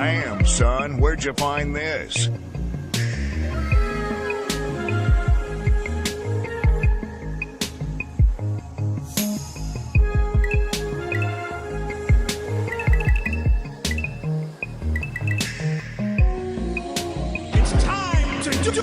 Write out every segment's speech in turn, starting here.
Damn, son, where'd you find this? It's time to do.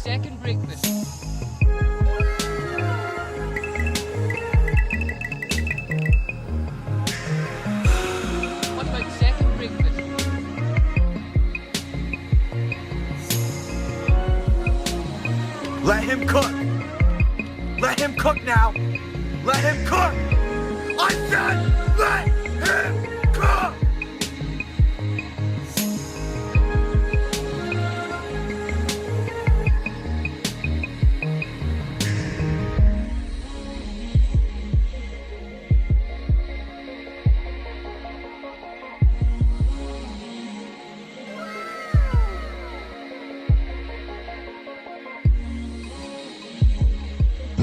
Second breakfast. What about second breakfast? Let him cook. Let him cook now. Let him cook. I said let him cook.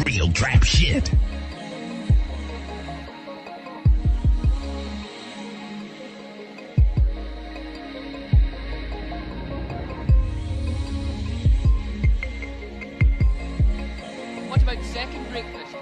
Real trap shit. What about second breakfast?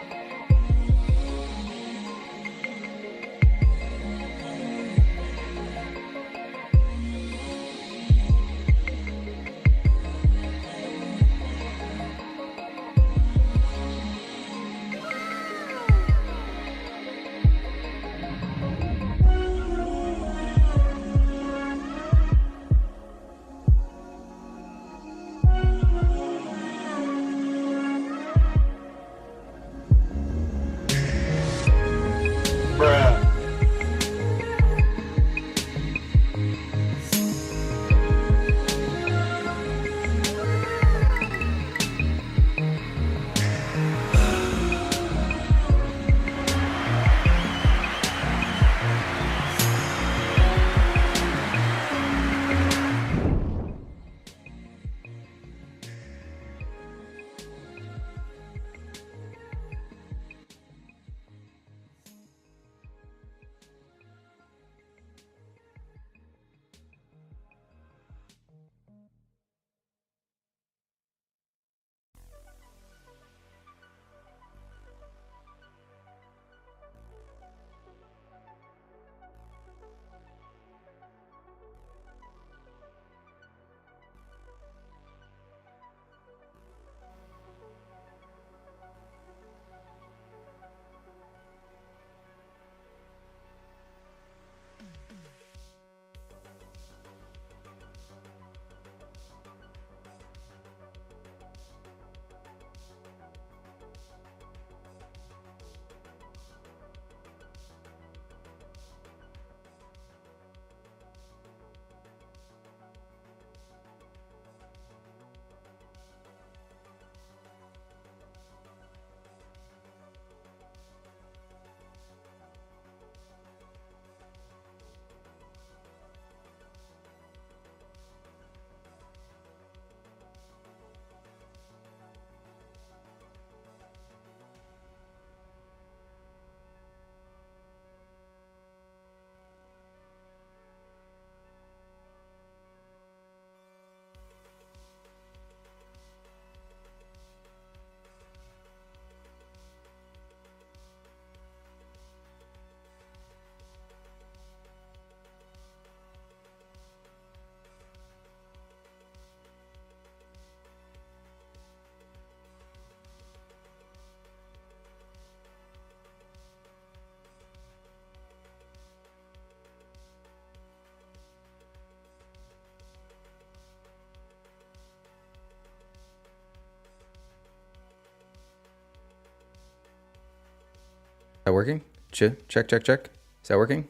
that working? Check, check, check, check. Is that working?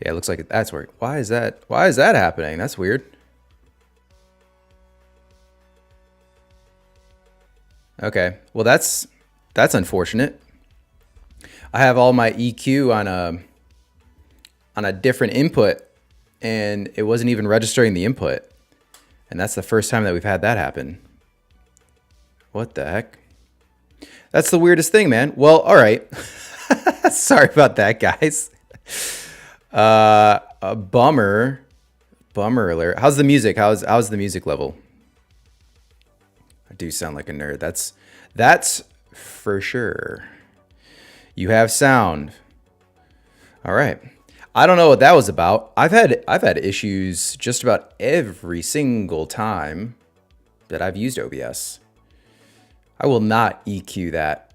Yeah, it looks like that's working. Why is that? Why is that happening? That's weird. Okay, well that's unfortunate. I have all my EQ on a different input, and it wasn't even registering the input. And that's the first time that we've had that happen. What the heck? That's the weirdest thing, man. Well, all right. Sorry about that, guys. A bummer alert. How's the music? How's the music level? I do sound like a nerd. That's for sure. You have sound. All right. I don't know what that was about. I've had issues just about every single time that I've used OBS. I will not EQ that,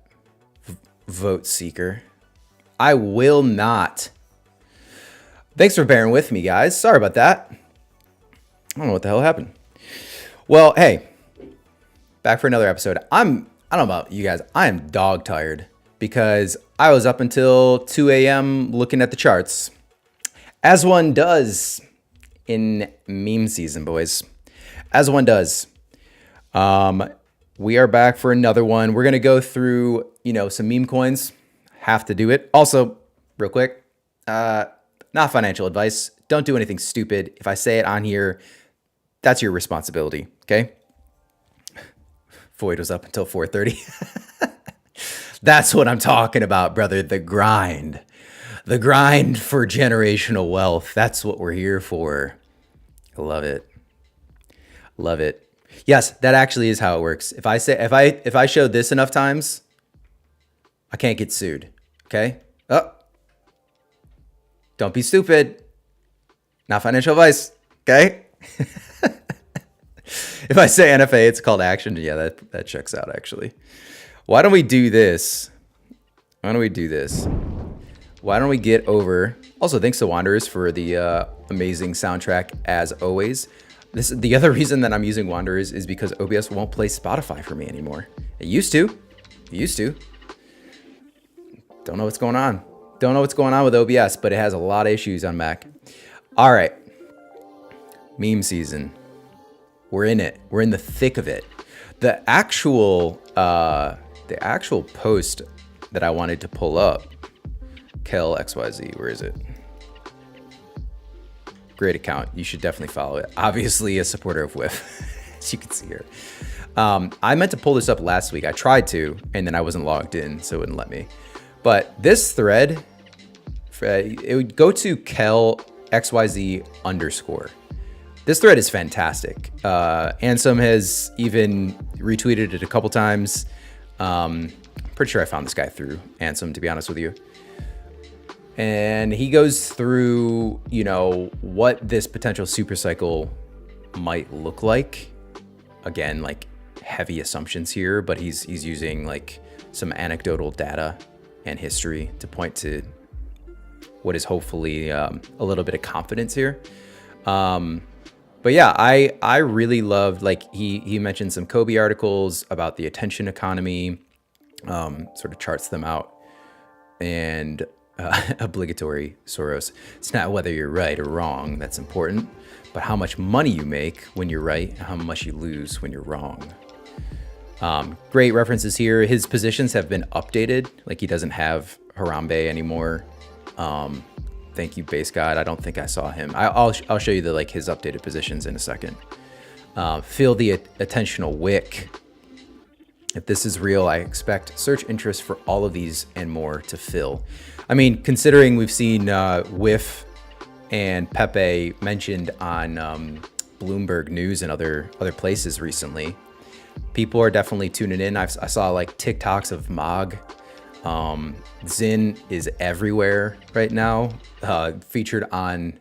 vote seeker. I will not. Thanks for bearing with me, guys. Sorry about that. I don't know what the hell happened. Well, hey, back for another episode. I don't know about you guys. I am dog tired because I was up until 2 a.m. looking at the charts. As one does in meme season, boys. As one does. We are back for another one. We're going to go through, some meme coins. Have to do it. Also, real quick, not financial advice. Don't do anything stupid. If I say it on here, that's your responsibility, okay? Void was up until 4:30. That's what I'm talking about, brother. The grind. The grind for generational wealth. That's what we're here for. I love it. Love it. Yes, that actually is how it works. If I show this enough times, I can't get sued. Okay? Oh. Don't be stupid. Not financial advice. Okay? If I say NFA, it's called action. Yeah, that checks out actually. Why don't we do this? Why don't we get over? Also, thanks to Wanderers for the amazing soundtrack as always. The other reason that I'm using Wanderers is because OBS won't play Spotify for me anymore. It used to. Don't know what's going on. Don't know what's going on with OBS, but it has a lot of issues on Mac. All right. Meme season. We're in it. We're in the thick of it. The actual post that I wanted to pull up, Kel XYZ, where is it? Great account. You should definitely follow it. Obviously a supporter of WIF, as you can see here. I meant to pull this up last week. I tried to, and then I wasn't logged in, so it wouldn't let me. But this thread, it would go to Kel XYZ _. This thread is fantastic. Ansem has even retweeted it a couple times. Pretty sure I found this guy through Ansem, to be honest with you. And he goes through, what this potential supercycle might look like. Again, like heavy assumptions here, but he's using like some anecdotal data and history to point to what is hopefully a little bit of confidence here. But yeah, I really loved, like he mentioned some Kobe articles about the attention economy, sort of charts them out, and obligatory Soros. It's not whether you're right or wrong that's important, but how much money you make when you're right and how much you lose when you're wrong. Great references here. His positions have been updated. Like he doesn't have Harambe anymore. Thank you, Base God. I don't think I saw him. I'll show you his updated positions in a second. Feel the attentional wick. If this is real, I expect search interest for all of these and more to fill. I mean, considering we've seen WIF and Pepe mentioned on Bloomberg News and other places recently, people are definitely tuning in. I saw like TikToks of Mog. Zin is everywhere right now. Featured on,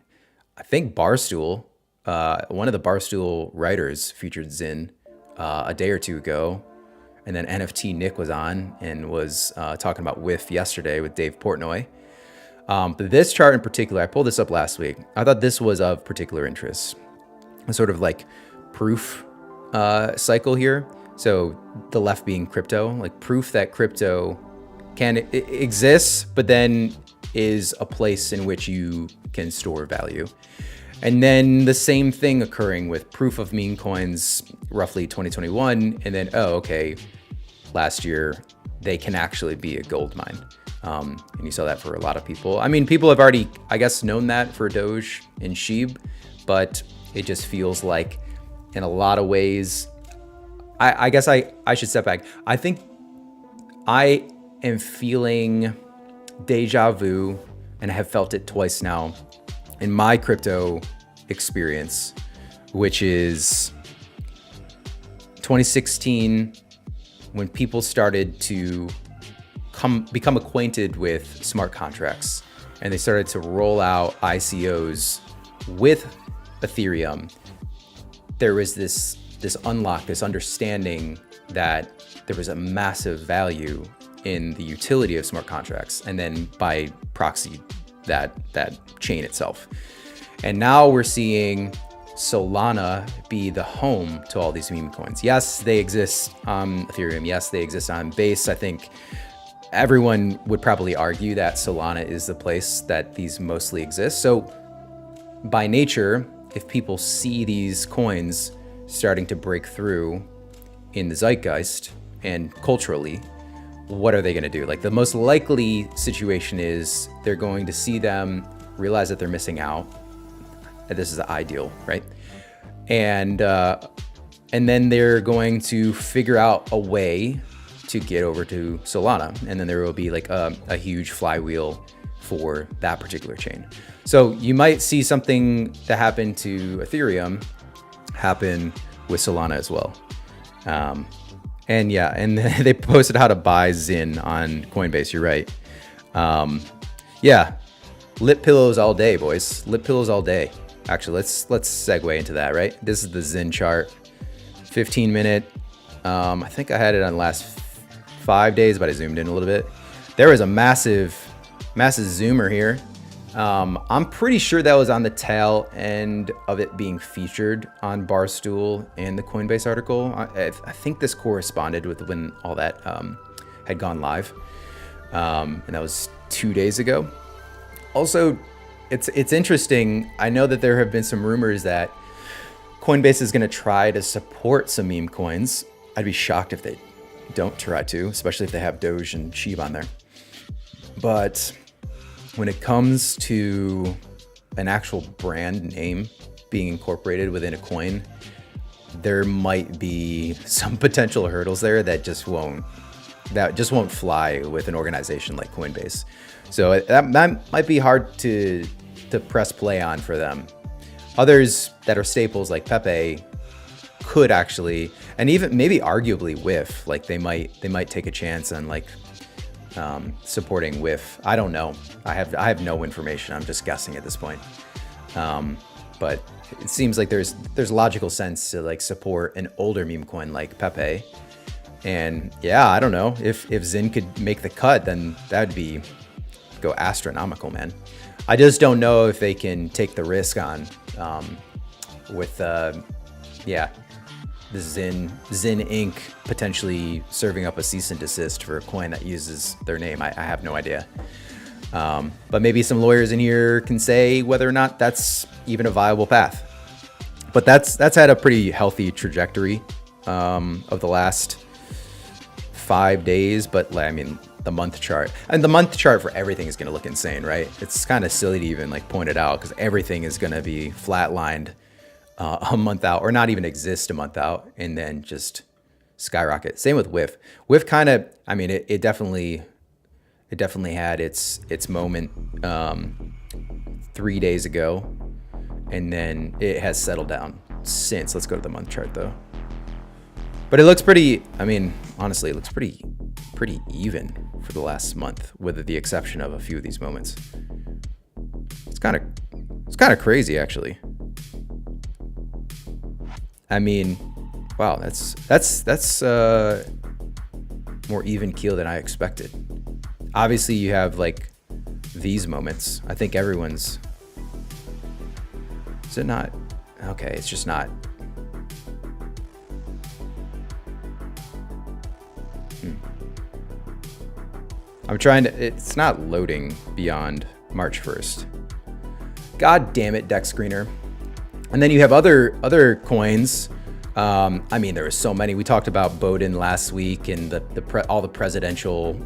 I think, Barstool. One of the Barstool writers featured Zin a day or two ago. And then NFT Nick was on and was talking about WIF yesterday with Dave Portnoy. But this chart in particular, I pulled this up last week. I thought this was of particular interest. A sort of like proof cycle here. So the left being crypto, like proof that crypto it exists, but then is a place in which you can store value. And then the same thing occurring with proof of meme coins, roughly 2021. And then, oh, okay, last year, they can actually be a gold mine. And you saw that for a lot of people. I mean, people have already, I guess, known that for Doge and Sheeb, but it just feels like in a lot of ways, I guess I should step back. I think I am feeling deja vu, and I have felt it twice now in my crypto experience, which is 2016, when people started to become acquainted with smart contracts, and they started to roll out ICOs with Ethereum. There was this unlock, this understanding that there was a massive value in the utility of smart contracts, and then by proxy, that chain itself. And now we're seeing Solana be the home to all these meme coins. Yes, they exist on Ethereum. Yes, they exist on Base. I think everyone would probably argue that Solana is the place that these mostly exist. So by nature, if people see these coins starting to break through in the zeitgeist and culturally, what are they going to do? Like, the most likely situation is they're going to see them, realize that they're missing out. And this is the ideal, right? And then they're going to figure out a way to get over to Solana. And then there will be like a huge flywheel for that particular chain. So you might see something that happened to Ethereum happen with Solana as well. And yeah, and they posted how to buy Zin on Coinbase. You're right. Yeah, lip pillows all day, boys. Lip pillows all day. Actually, let's segue into that, right? This is the Zin chart, 15-minute. I think I had it on last 5 days, but I zoomed in a little bit. There was a massive zoomer here. I'm pretty sure that was on the tail end of it being featured on Barstool and the Coinbase article. I think this corresponded with when all that had gone live, and that was 2 days ago. Also, it's interesting. I know that there have been some rumors that Coinbase is going to try to support some meme coins. I'd be shocked if they don't try to, especially if they have Doge and Sheeb on there. But when it comes to an actual brand name being incorporated within a coin, there might be some potential hurdles there that just won't fly with an organization like Coinbase. So that might be hard to press play on for them. Others that are staples like Pepe could actually, and even maybe arguably WIF, like they might take a chance on like supporting WIF. I don't know. I have no information. I'm just guessing at this point. But it seems like there's logical sense to like support an older meme coin like Pepe. And yeah, I don't know if Zin could make the cut, then that'd go astronomical, man. I just don't know if they can take the risk on with the Zin Inc. potentially serving up a cease and desist for a coin that uses their name. I have no idea. But maybe some lawyers in here can say whether or not that's even a viable path. But that's had a pretty healthy trajectory of the last 5 days. But I mean, the month chart for everything is going to look insane, right? It's kind of silly to even like point it out because everything is going to be flatlined a month out, or not even exist a month out, and then just skyrocket. Same with WIF. WIF kind of, I mean, it definitely had its moment 3 days ago, and then it has settled down since. Let's go to the month chart though. But it looks pretty, I mean, honestly, it looks pretty even for the last month, with the exception of a few of these moments. It's kind of crazy, actually. I mean, wow, that's more even keel than I expected. Obviously, you have like these moments. I think everyone's. Is it not? Okay, it's just not. I'm trying to, it's not loading beyond March 1st. God damn it, deck screener. And then you have other coins. I mean, there are so many. We talked about Bowden last week and all the presidential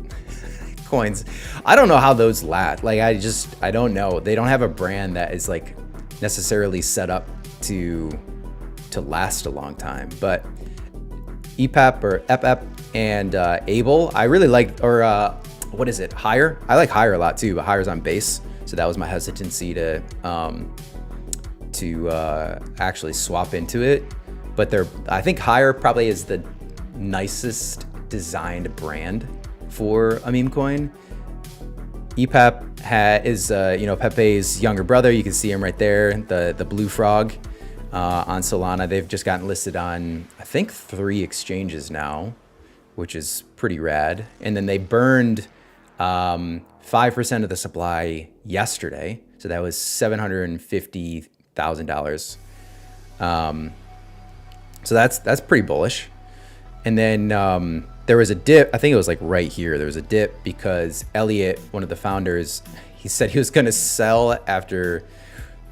coins. I don't know how those last. Like, I don't know. They don't have a brand that is like necessarily set up to last a long time. But EPEP or EPEP and Able, I really like, or what is it? Higher? I like Higher a lot too, but Higher's on base. So that was my hesitancy to actually swap into it. But I think Higher probably is the nicest designed brand for a meme coin. EPEP is Pepe's younger brother. You can see him right there, the blue frog on Solana. They've just gotten listed on, I think, 3 exchanges now, which is pretty rad. And then they burned 5% of the supply yesterday. So that was $750,000. So that's pretty bullish. And then there was a dip. I think it was like right here. There was a dip because Elliot, one of the founders, he said he was going to sell after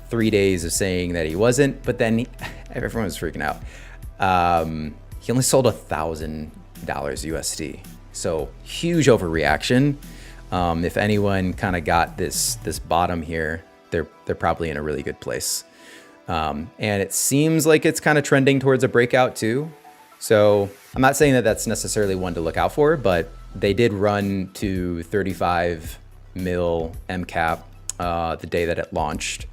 3 days of saying that he wasn't. But then everyone was freaking out. He only sold $1,000 USD. So huge overreaction. If anyone kind of got this bottom here, they're probably in a really good place. And it seems like it's kind of trending towards a breakout too. So I'm not saying that that's necessarily one to look out for, but they did run to 35 mil MCAP the day that it launched,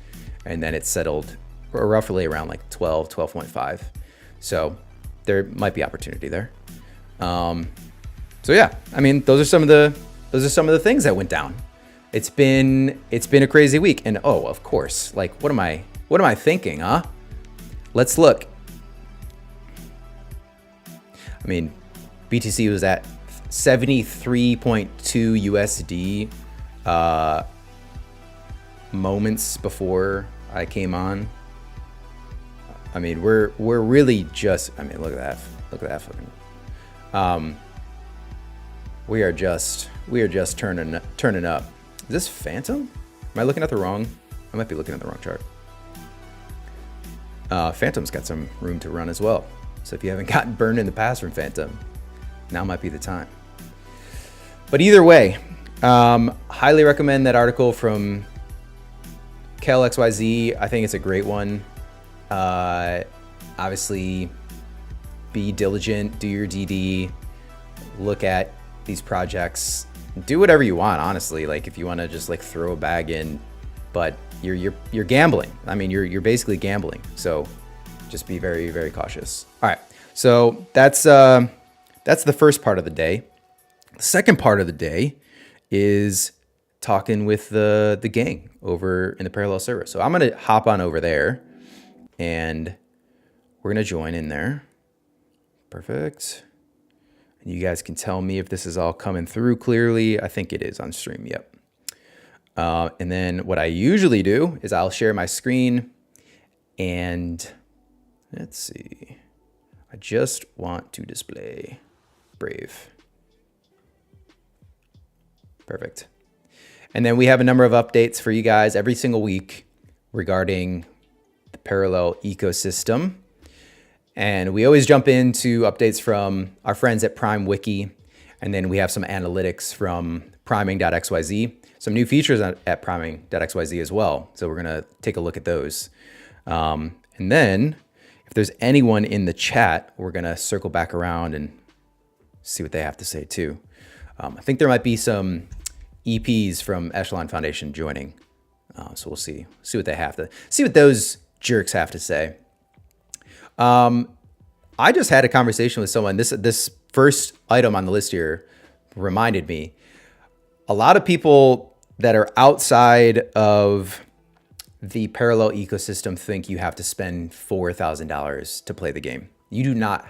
and then it settled roughly around like 12.5. So there might be opportunity there. So yeah, I mean, those are some of the things that went down. It's been a crazy week, and oh, of course, like what am I thinking, huh? Let's look. I mean, BTC was at 73.2 USD moments before I came on. I mean, we're really just, I mean, look at that fucking, we are just turning up. Is this Phantom? Am I looking at the wrong? I might be looking at the wrong chart. Phantom's got some room to run as well. So if you haven't gotten burned in the past from Phantom, now might be the time. But either way, highly recommend that article from KLXYZ. I think it's a great one. Obviously, be diligent, do your DD, look at these projects, do whatever you want, honestly. Like if you want to just like throw a bag in, but you're gambling. I mean, you're basically gambling. So just be very, very cautious. All right. So that's the first part of the day. The second part of the day is talking with the gang over in the parallel server. So I'm going to hop on over there and we're going to join in there. Perfect. And you guys can tell me if this is all coming through clearly. I think it is on stream. Yep. And then what I usually do is I'll share my screen and let's see. I just want to display Brave. Perfect. And then we have a number of updates for you guys every single week regarding the parallel ecosystem. And we always jump into updates from our friends at Prime Wiki. And then we have some analytics from priming.xyz. Some new features at priming.xyz as well. So we're going to take a look at those. And then if there's anyone in the chat, we're going to circle back around and see what they have to say too. I think there might be some EPs from Echelon Foundation joining. So we'll see what they have to, see what those jerks have to say. I just had a conversation with someone. This first item on the list here reminded me. A lot of people that are outside of the parallel ecosystem think you have to spend $4,000 to play the game. You do not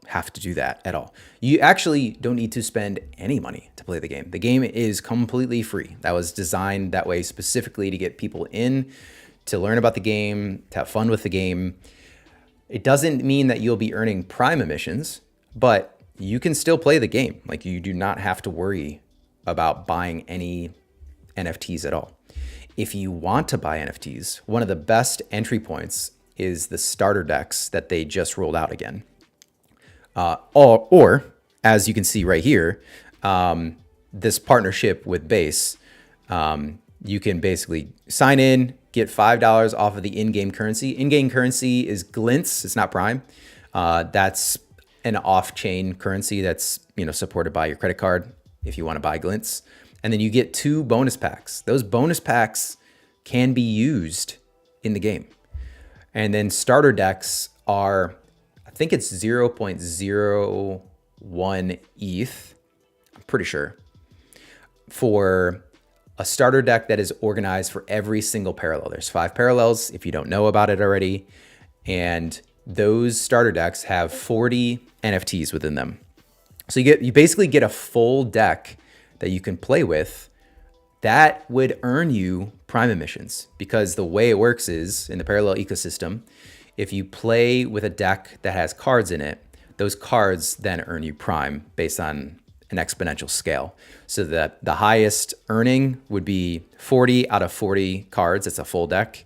have to do that at all. You actually don't need to spend any money to play the game. The game is completely free. That was designed that way specifically to get people in, to learn about the game, to have fun with the game. It doesn't mean that you'll be earning Prime emissions, but you can still play the game. Like, you do not have to worry about buying any NFTs at all. If you want to buy NFTs, one of the best entry points is the starter decks that they just rolled out again. Or as you can see right here, this partnership with Base, you can basically sign in, get $5 off of the in-game currency. In-game currency is Glints. It's not Prime. That's an off-chain currency that's supported by your credit card if you want to buy Glints. And then you get 2 bonus packs. Those bonus packs can be used in the game. And then starter decks are, I think it's 0.01 ETH, I'm pretty sure, for a starter deck that is organized for every single parallel. There's 5 parallels if you don't know about it already. And those starter decks have 40 NFTs within them. So you basically get a full deck that you can play with that would earn you Prime emissions, because the way it works is in the parallel ecosystem, if you play with a deck that has cards in it, those cards then earn you Prime based on an exponential scale. So that the highest earning would be 40 out of 40 cards. It's a full deck,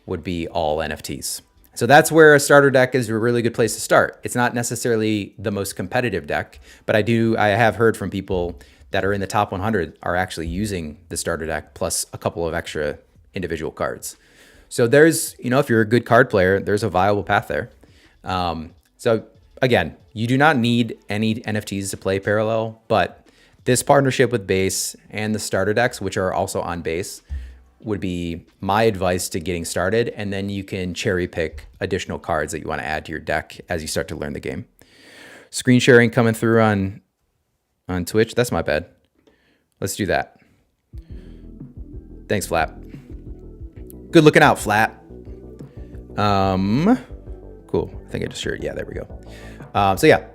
would be all NFTs. So that's where a starter deck is a really good place to start. It's not necessarily the most competitive deck, but I have heard from people that are in the top 100 are actually using the starter deck plus a couple of extra individual cards. So there's, if you're a good card player, there's a viable path there. So again, you do not need any NFTs to play parallel, but this partnership with Base and the starter decks, which are also on Base, would be my advice to getting started. And then you can cherry pick additional cards that you want to add to your deck as you start to learn the game. Screen sharing coming through on Twitch. That's my bad. Let's do that. Thanks, Flap. Good looking out, Flap. Cool. I think I just shared. Yeah, there we go. So yeah,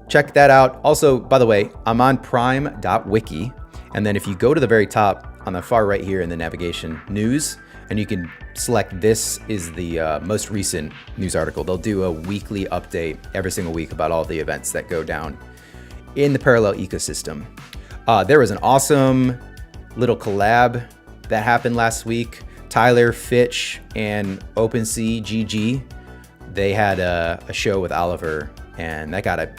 check that out. Also, by the way, I'm on prime.wiki. And then if you go to the very top on the far right here in the navigation news, and you can select this is the most recent news article. They'll do a weekly update every single week about all the events that go down in the parallel ecosystem. There was an awesome little collab that happened last week. Tyler, Fitch, and OpenSea GG, they had a show with Oliver, and that got a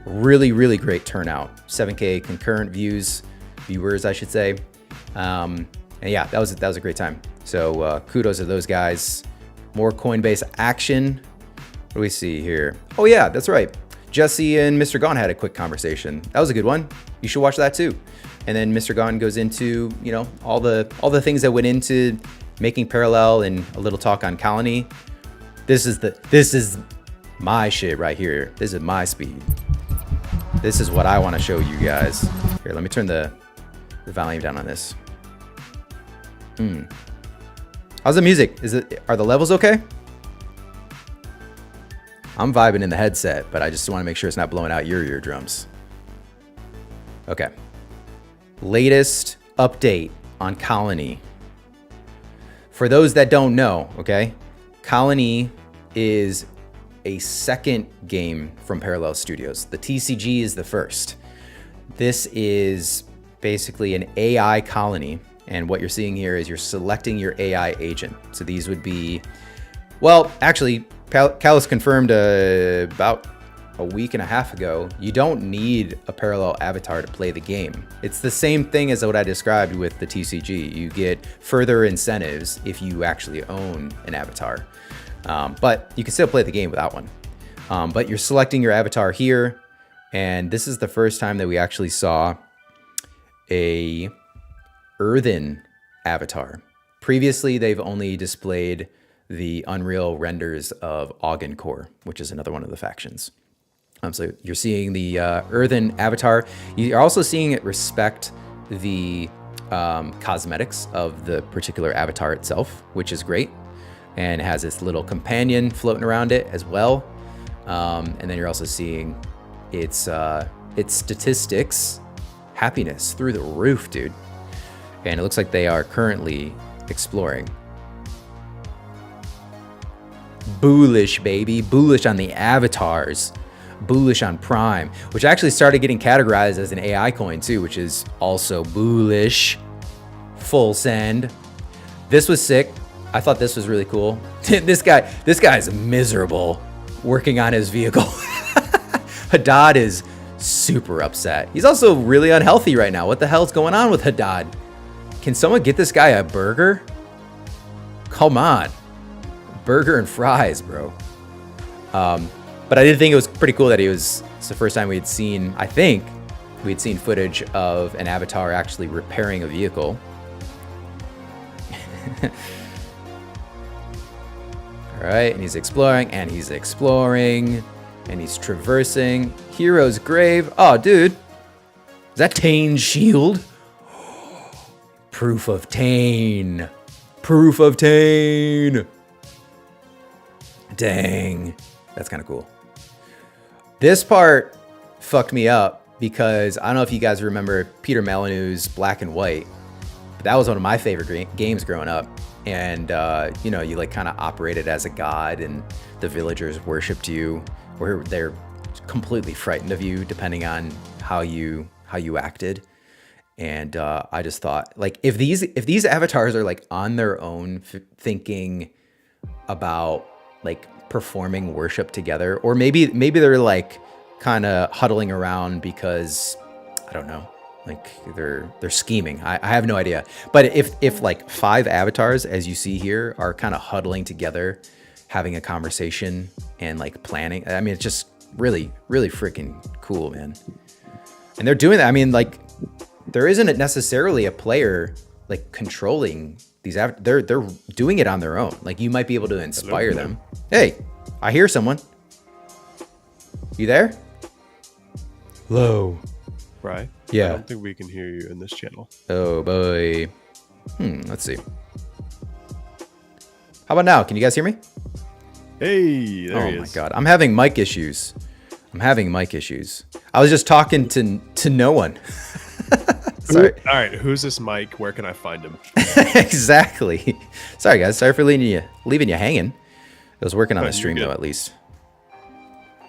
really, really great turnout. 7K concurrent viewers, I should say. And yeah, that was a great time. So kudos to those guys. More Coinbase action. What do we see here? Oh yeah, that's right. Jesse and Mr. Gone had a quick conversation. That was a good one. You should watch that too. And then Mr. Gone goes into, all the things that went into making parallel and a little talk on Colony. This is my shit right here. This is my speed. This is what I want to show you guys. Here, let me turn the volume down on this. How's the music? Are the levels okay? I'm vibing in the headset, but I just want to make sure it's not blowing out your eardrums. Okay. Latest update on Colony. For those that don't know, okay, Colony is a second game from Parallel Studios. The TCG is the first. This is basically an AI colony, and what you're seeing here is you're selecting your AI agent. So these would be, well, actually, Callus confirmed about a week and a half ago, you don't need a parallel avatar to play the game. It's the same thing as what I described with the TCG. You get further incentives if you actually own an avatar. But you can still play the game without one. But you're selecting your avatar here, and this is the first time that we actually saw a earthen avatar. Previously, they've only displayed the Unreal renders of Augencore, which is another one of the factions. So you're seeing the earthen avatar. You're also seeing it respect the cosmetics of the particular avatar itself, which is great. And it has this little companion floating around it as well. And then you're also seeing its statistics, happiness through the roof, dude. And it looks like they are currently exploring. Bullish, baby. Bullish on the avatars. bullish on Prime, which actually started getting categorized as an AI coin too, which is also bullish. Full send. This was sick. I thought this was really cool. This guy's miserable working on his vehicle. Haddad is super upset. He's also really unhealthy right now. What the hell's going on with Haddad? Can someone get this guy a burger? Come on. Burger and fries, bro. But I did think it was pretty cool that it's the first time we'd seen, I think, we'd seen footage of an avatar actually repairing a vehicle. All right, and he's exploring, and he's exploring, and he's traversing. Hero's grave. Oh, dude. Is that Tane's shield? Proof of Tane. Proof of Tane. Dang. That's kind of cool. This part fucked me up because I don't know if you guys remember Peter Molyneux's Black and White, but that was one of my favorite games growing up. And, you know, you like kind of operated as a god and the villagers worshipped you, or they're completely frightened of you depending on how you acted. And I just thought, like, if these avatars are like on their own thinking about like performing worship together, or maybe they're like kind of huddling around because I don't know, like they're scheming. I have no idea. But if like 5 avatars, as you see here, are kind of huddling together, having a conversation and like planning, I mean, it's just really, really freaking cool, man. And they're doing that. I mean, like, there isn't necessarily a player like controlling these. They're doing it on their own. Like, you might be able to inspire them. Hey, I hear someone. You there? Hello. Right? Yeah. I don't think we can hear you in this channel. Oh boy. Let's see. How about now? Can you guys hear me? Hey, there he is. Oh my god, I'm having mic issues. I was just talking to no one. Sorry. All right, who's this Mike? Where can I find him? Exactly. Sorry guys, sorry for leaving you hanging. It was working on the stream though, at least.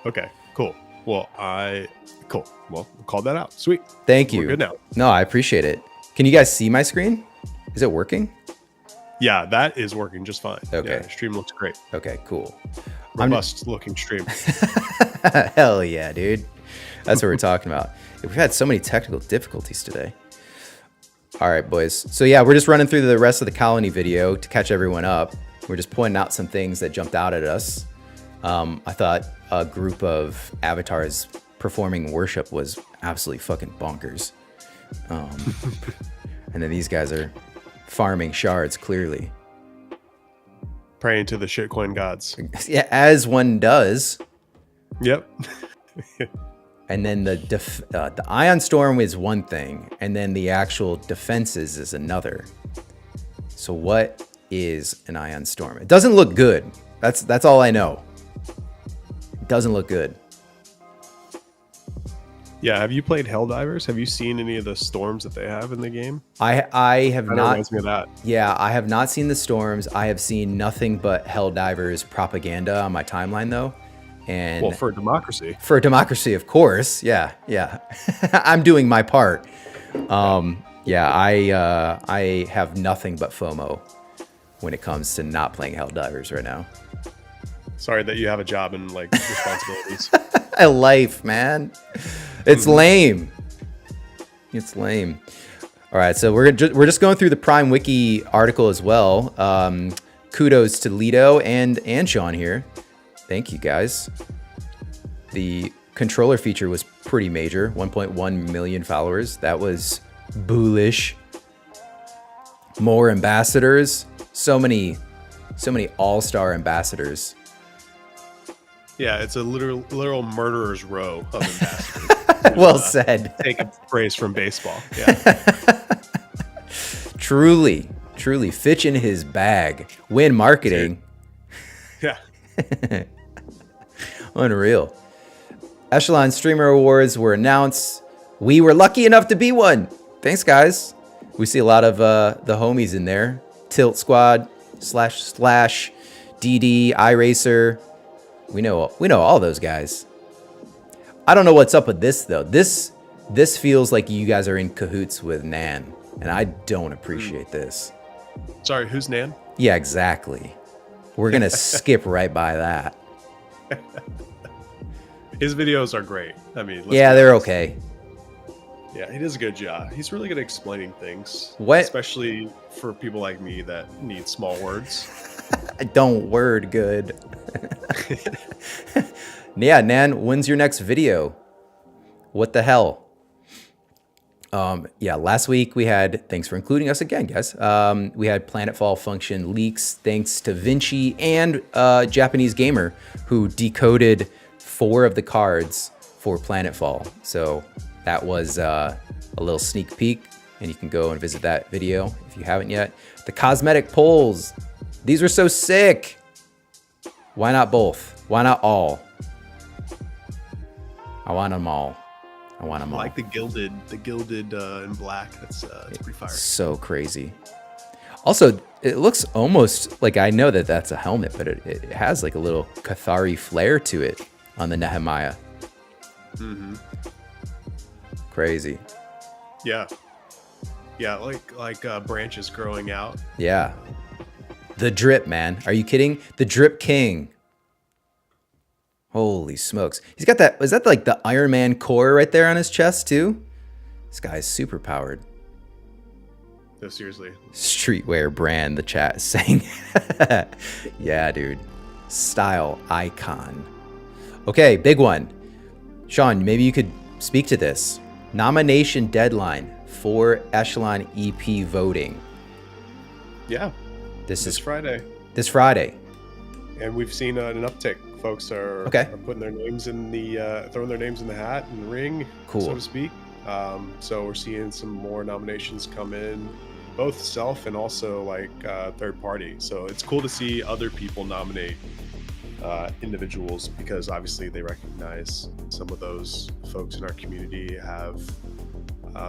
Okay, cool. Well, cool. Well, we'll call that out. Sweet. Thank you. We're good now. No, I appreciate it. Can you guys see my screen? Is it working? Yeah, that is working just fine. Okay. Yeah, stream looks great. Okay, cool. Robust looking stream. Hell yeah, dude. That's what we're talking about. We've had so many technical difficulties today. All right, boys. So yeah, we're just running through the rest of the colony video to catch everyone up. We're just pointing out some things that jumped out at us. I thought a group of avatars performing worship was absolutely fucking bonkers. And then these guys are farming shards, clearly. Praying to the shitcoin gods. Yeah, as one does. Yep. And then the Ion Storm is one thing, and then the actual defenses is another. So what is an Ion Storm? It doesn't look good. That's all I know. It doesn't look good. Yeah, have you played Helldivers? Have you seen any of the storms that they have in the game? I have That not. reminds me of that. Yeah, I have not seen the storms. I have seen nothing but Helldivers propaganda on my timeline, though. And Well, for democracy. for democracy, of course. Yeah. I'm doing my part. Yeah, I have nothing but FOMO when it comes to not playing Helldivers right now. Sorry that you have a job and like responsibilities. A life, man. It's lame. It's lame. All right, so we're just going through the Prime Wiki article as well. Kudos to Lido and Sean here. Thank you guys. The controller feature was pretty major. 1.1 million followers. That was bullish. More ambassadors. So many all-star ambassadors. Yeah, it's a literal murderer's row of ambassadors. Well said. Take a phrase from baseball. Yeah. Truly Fitch in his bag. Win marketing. Yeah. Unreal. Echelon Streamer Awards were announced. We were lucky enough to be one. Thanks, guys. We see a lot of the homies in there. Tilt Squad, slash, DD, iRacer. We know all those guys. I don't know what's up with this though. This feels like you guys are in cahoots with Nan, and I don't appreciate this. Sorry, who's Nan? Yeah, exactly. We're gonna skip right by that. His videos are great. I mean, Yeah, they're okay. Yeah, he does a good job. He's really good at explaining things, What? especially for people like me that need small words. I don't word good. Yeah, Nan, when's your next video? What the hell? Yeah, last week we had, thanks for including us again, guys. We had Planetfall function leaks thanks to Vinci and Japanese gamer who decoded 4 of the cards for Planetfall. So that was a little sneak peek, and you can go and visit that video if you haven't yet. The cosmetic pulls, these were so sick. Why not both? Why not all? I want them all. I want them I all. like the gilded in black. That's pretty fire. So crazy. Also, it looks almost like, I know that that's a helmet, but it has like a little Cathari flair to it on the Nehemiah. Mm-hmm. Crazy. Yeah, like branches growing out. Yeah. The drip, man. Are you kidding? The drip king. Holy smokes. He's got that, is that like the Iron Man core right there on his chest too? This guy's super powered. No, seriously. Streetwear brand, the chat is saying. Yeah, dude. Style icon. Okay, big one. Sean, maybe you could speak to this. Nomination deadline for Echelon EP voting. Yeah, This is Friday, this Friday. and we've seen an uptick. Folks are putting their names in the throwing their names in the hat and the ring, Cool. so to speak. So we're seeing some more nominations come in, both self and also like third party. So it's cool to see other people nominate individuals, because obviously they recognize some of those folks in our community have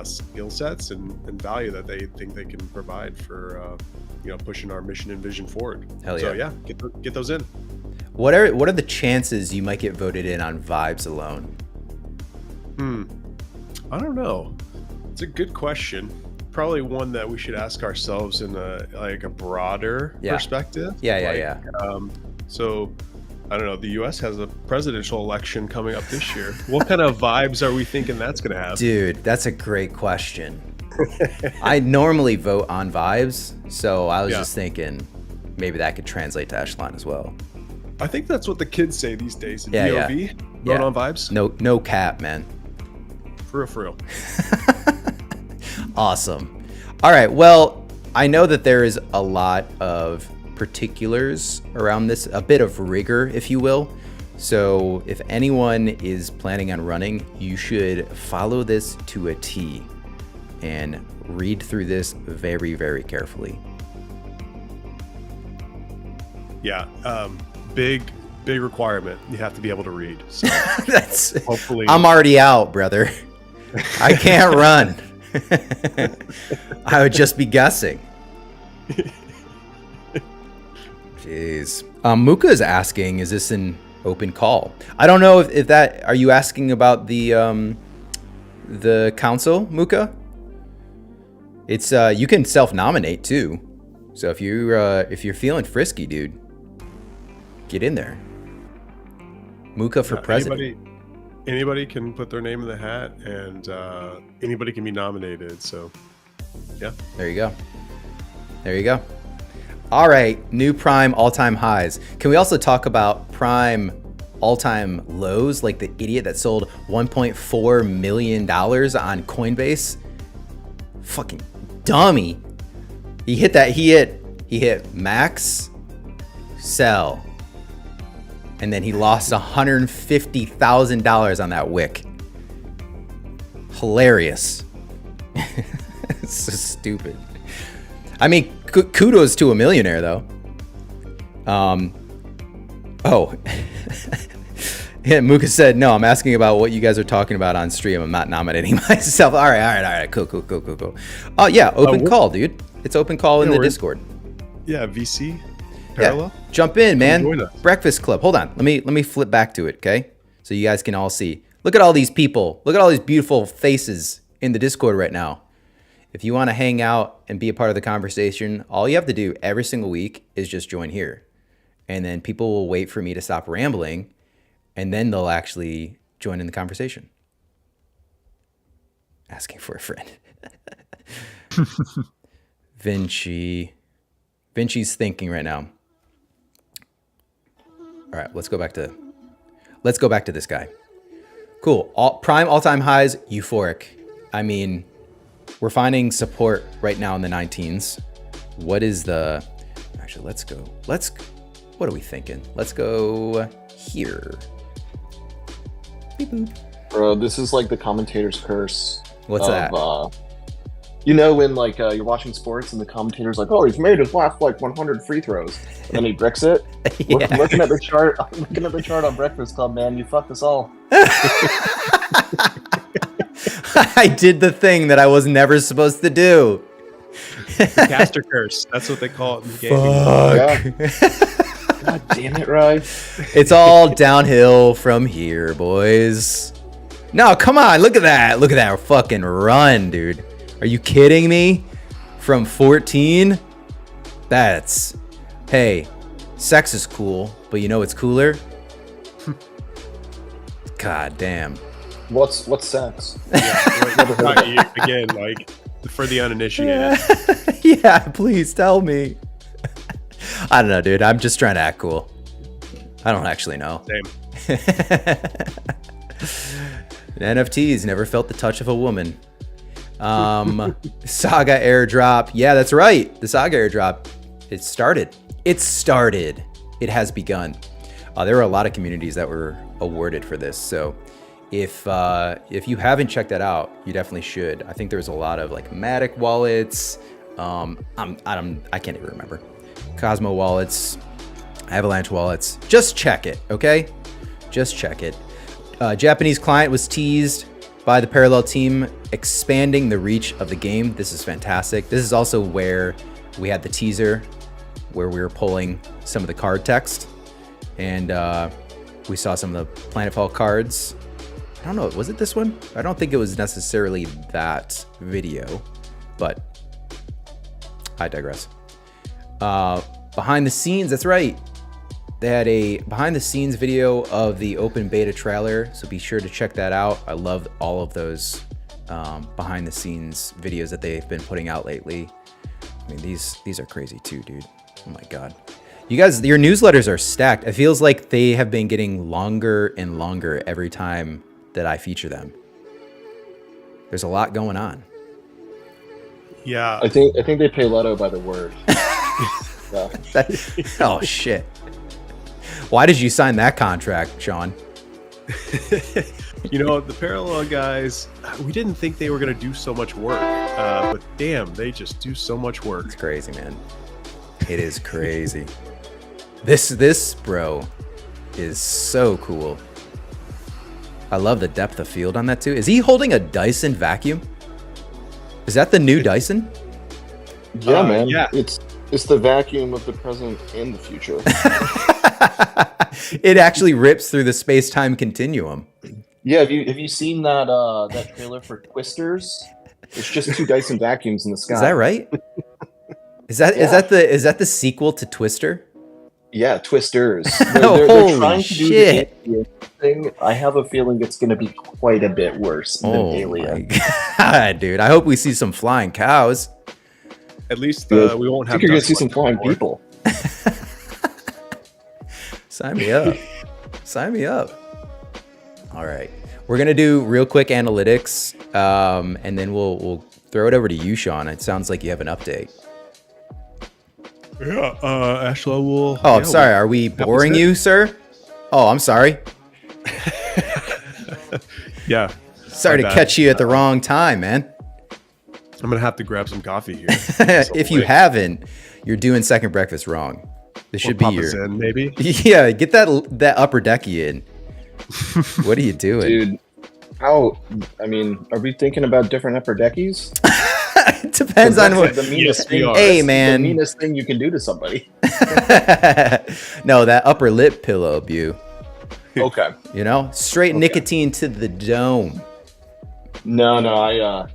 skill sets and value that they think they can provide for pushing our mission and vision forward. Hell So yeah. yeah, get those in. What are the chances you might get voted in on vibes alone? I don't know. It's a good question. Probably one that we should ask ourselves in a broader perspective. Yeah. So I don't know. The U.S. has a presidential election coming up this year. What kind of vibes are we thinking that's going to have? Dude, that's a great question. I normally vote on vibes, so I was just thinking maybe that could translate to Echelon as well. I think that's what the kids say these days in Yeah, VOV. Vote on vibes. No cap, man. For real. Awesome. All right. Well, I know that there is a lot of particulars around this, a bit of rigor, if you will. So if anyone is planning on running, you should follow this to a T and read through this very, very carefully. Yeah. Big requirement. You have to be able to read. So That's hopefully I'm already out, brother. I can't run. I would just be guessing. Jeez. Muka is asking, is this an open call? I don't know if that, are you asking about the council, Muka? It's you can self-nominate too. So if you're feeling frisky, dude, get in there. Muka for president. Anybody can put their name in the hat, and anybody can be nominated. So, yeah. There you go. There you go. All right, new Prime all-time highs. Can we also talk about Prime all-time lows, like the idiot that sold $1.4 million on Coinbase? Fucking dummy. He hit that. He hit max, sell, and then he lost $150,000 on that wick. Hilarious. It's so stupid. I mean, kudos to a millionaire though. Oh. Yeah, Muka said, no, I'm asking about what you guys are talking about on stream. I'm not nominating myself. All right. Cool. Oh, yeah, open call, dude. It's open call in the Discord. Yeah, VC parallel. Yeah. Jump in, man. Join us. Breakfast Club. Hold on. Let me flip back to it, okay? So you guys can all see. Look at all these people. Look at all these beautiful faces in the Discord right now. If you want to hang out and be a part of the conversation, all you have to do every single week is just join here. And then people will wait for me to stop rambling, and then they'll actually join in the conversation. Asking for a friend. Vinci's thinking right now. All right, let's go back to this guy. Cool. Prime all-time highs, euphoric. I mean, we're finding support right now in the 19s. What is the... Actually, let's go. What are we thinking? Let's go here. Beep boop. Bro, this is like the commentator's curse. What's that? You know when like you're watching sports and the commentator's like, "Oh, he's made his last like 100 free throws," and then he bricks it. Yeah. Looking at the chart, on Breakfast Club, man, you fucked us all. I did the thing that I was never supposed to do. The caster curse. That's what they call it in the game. Yeah. God damn it, Rye. It's all downhill from here, boys. No, come on. Look at that. Look at that fucking run, dude. Are you kidding me? From 14? That's... Hey, sex is cool, but you know what's cooler? God damn. What's sex? Yeah, again, like, for the uninitiated. Yeah, please tell me. I don't know, dude. I'm just trying to act cool. I don't actually know. Same. NFTs never felt the touch of a woman. Saga airdrop. Yeah, that's right. The Saga airdrop. It started. It has begun. There were a lot of communities that were awarded for this. So if you haven't checked that out, you definitely should. I think there's a lot of like Matic wallets. I can't even remember. Cosmo wallets, Avalanche wallets. Just check it, okay? Just check it. Japanese client was teased by the Parallel team, expanding the reach of the game. This is fantastic. This is also where we had the teaser, where we were pulling some of the card text, and we saw some of the Planetfall cards. I don't know, was it this one? I don't think it was necessarily that video, but I digress. Behind the scenes, that's right. They had a behind the scenes video of the open beta trailer, so be sure to check that out. I love all of those behind the scenes videos that they've been putting out lately. I mean, these are crazy too, dude. Oh my God. You guys, your newsletters are stacked. It feels like they have been getting longer and longer every time that I feature them. There's a lot going on. Yeah. I think they pay Leto by the word. Yeah. Oh shit. Why did you sign that contract, Sean? You know, the Parallel guys, we didn't think they were going to do so much work, but damn, they just do so much work. It's crazy, man. It is crazy. This bro is so cool. I love the depth of field on that too. Is he holding a Dyson vacuum? Is that the new Dyson? Yeah, man. Yeah. It's the vacuum of the present and the future. It actually rips through the space-time continuum. Yeah, have you seen that that trailer for Twisters? It's just two Dyson vacuums in the sky. Is that right? Is that the sequel to Twister? Yeah, Twisters. Holy They're trying to do shit. the thing. I have a feeling it's going to be quite a bit worse than Alien. My God, dude. I hope we see some flying cows. At least Yeah, we won't I have. think you're going to dust see some like flying before. people. Sign me up. Sign me up. All right. We're going to do real quick analytics, and then we'll throw it over to you, Sean. It sounds like you have an update. Yeah, Ashla will. Oh, I'm sorry. Are we boring you, sir? Oh, I'm sorry. Yeah. Sorry to bad. catch you at the wrong time, man. I'm gonna have to grab some coffee here. If you haven't, you're doing second breakfast wrong. This should be your in, maybe. Yeah, get that upper decky in. What are you doing? Dude, I mean, are we thinking about different upper deckies? It depends on what. The meanest Yes, we thing, are. Hey, the man. meanest thing you can do to somebody. No, that upper lip pillow, Bu. Okay. You know, straight nicotine to the dome. No,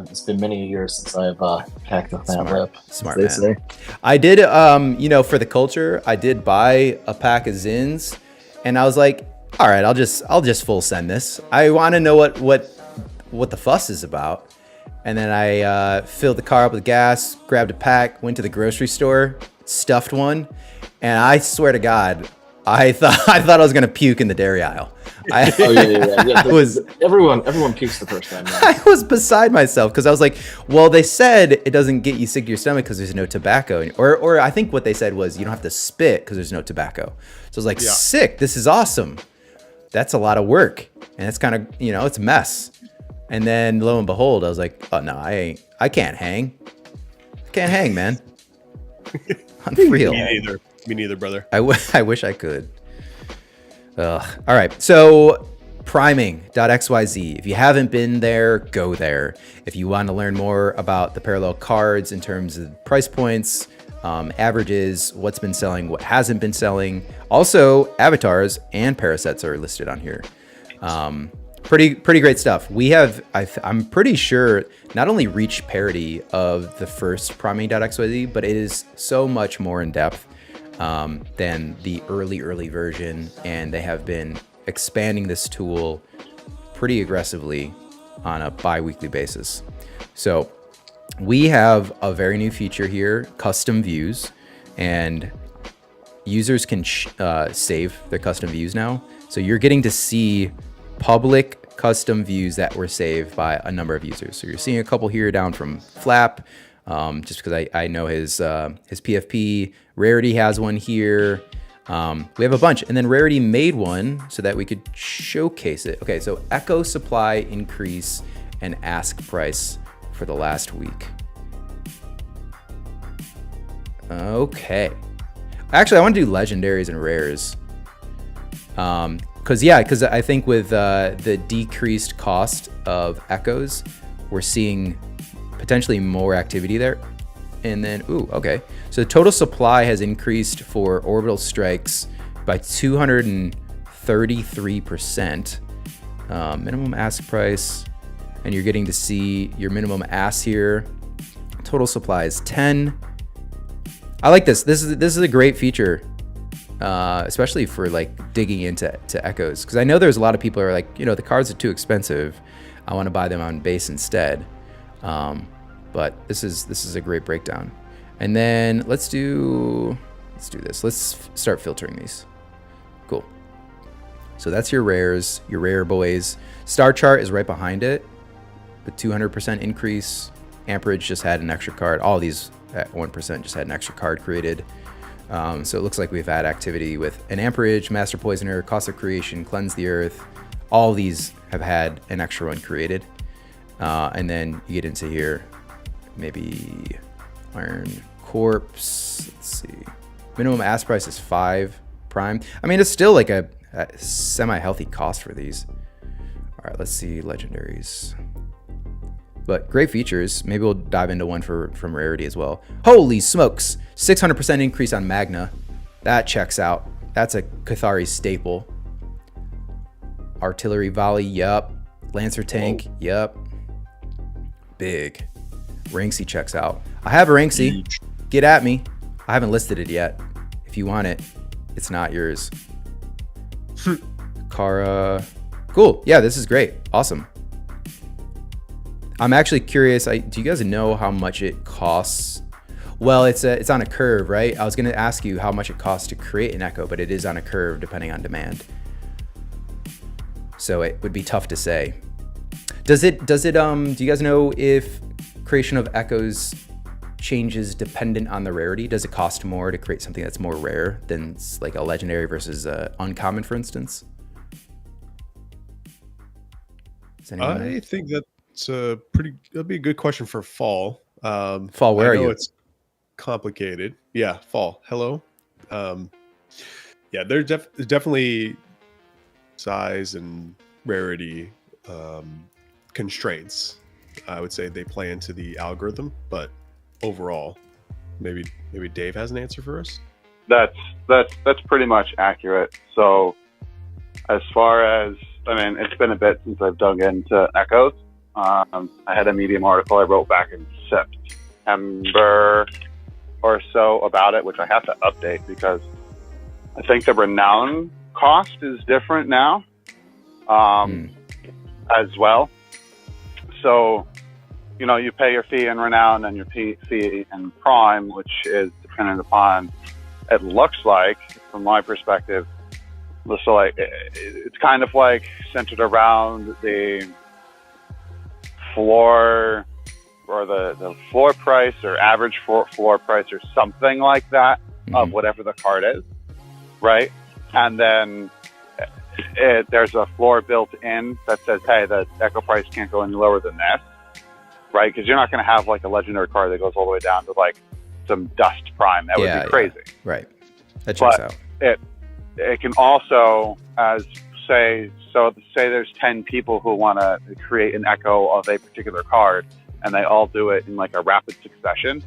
it's been many years since I've packed up that lip. Smart they man. say. I did, for the culture, I did buy a pack of Zins, and I was like, all right, I'll just full send this. I want to know what the fuss is about. And then I filled the car up with gas, grabbed a pack, went to the grocery store, stuffed one, and I swear to God, I thought I was gonna puke in the dairy aisle. Everyone pukes the first time. I was beside myself because I was like, well, they said it doesn't get you sick to your stomach because there's no tobacco, or I think what they said was you don't have to spit because there's no tobacco. So I was like, sick, this is awesome. That's a lot of work, and it's kind of, it's a mess. And then lo and behold, I was like, oh no, I can't hang. I can't hang, man. Unreal. Me neither, brother. I wish I could. All right, so priming.xyz. If you haven't been there, go there. If you want to learn more about the parallel cards in terms of price points, averages, what's been selling, what hasn't been selling. Also, avatars and parasets are listed on here. Pretty great stuff. We have, I'm pretty sure, not only reached parity of the first priming.xyz, but it is so much more in depth than the early version, and they have been expanding this tool pretty aggressively on a bi-weekly basis. So we have a very new feature here, custom views, and users can save their custom views now. So you're getting to see public custom views that were saved by a number of users. So you're seeing a couple here down from Flap, just because I know his PFP. Rarity has one here. We have a bunch, and then Rarity made one so that we could showcase it. Okay, so Echo supply increase and ask price for the last week. Okay. Actually, I want to do legendaries and rares. Because I think with the decreased cost of echoes, we're seeing potentially more activity there. And then, okay. So the total supply has increased for orbital strikes by 233%. Minimum ask price, and you're getting to see your minimum ask here. Total supply is 10. I like this. This is a great feature. Especially for like digging into echoes, because I know there's a lot of people who are like, the cards are too expensive, I want to buy them on base instead. But this is a great breakdown. And then let's do this. Let's start filtering these. Cool. So that's your rares, your rare boys. Star chart is right behind it with 200% increase. Amperage just had an extra card. All these at 1% just had an extra card created. So it looks like we've had activity with an Amperage, Master Poisoner, Cost of Creation, Cleanse the Earth. All these have had an extra one created. And then you get into here, maybe Iron Corpse. Let's see. Minimum ask price is 5 prime. I mean, it's still like a semi-healthy cost for these. All right, let's see legendaries. But great features. Maybe we'll dive into one from Rarity as well. Holy smokes! 600% increase on Magna. That checks out. That's a Cathari staple. Artillery Volley, yup. Lancer Tank, yup. Big. Rinksy checks out. I have a Rinksy. Get at me. I haven't listed it yet. If you want it, it's not yours. Kara. Cool. Yeah, this is great. Awesome. I'm actually curious. Do you guys know how much it costs? Well, it's on a curve, right? I was going to ask you how much it costs to create an echo, but it is on a curve depending on demand. So it would be tough to say. Do you guys know if creation of echoes changes dependent on the rarity? Does it cost more to create something that's more rare than like a legendary versus a uncommon, for instance? I think that's that'd be a good question for fall. Fall, where are you? It's complicated. Yeah, fall. Hello. Yeah, there's definitely size and rarity constraints. I would say they play into the algorithm, but overall, maybe Dave has an answer for us. That's pretty much accurate. So as far as, I mean, it's been a bit since I've dug into echoes. I had a Medium article I wrote back in September or so about it, which I have to update because I think the renown cost is different now as well. So, you know, you pay your fee in renown and your fee in prime, which is dependent upon, it looks like, from my perspective, so like it's kind of like centered around the floor or the floor price or average floor price or something like that of whatever the card is, right? And then there's a floor built in that says, hey, the echo price can't go any lower than this, right? Because you're not going to have like a legendary card that goes all the way down to like some dust prime. That would be crazy. Yeah. Right. That checks out. It can also, say there's 10 people who want to create an echo of a particular card and they all do it in like a rapid succession.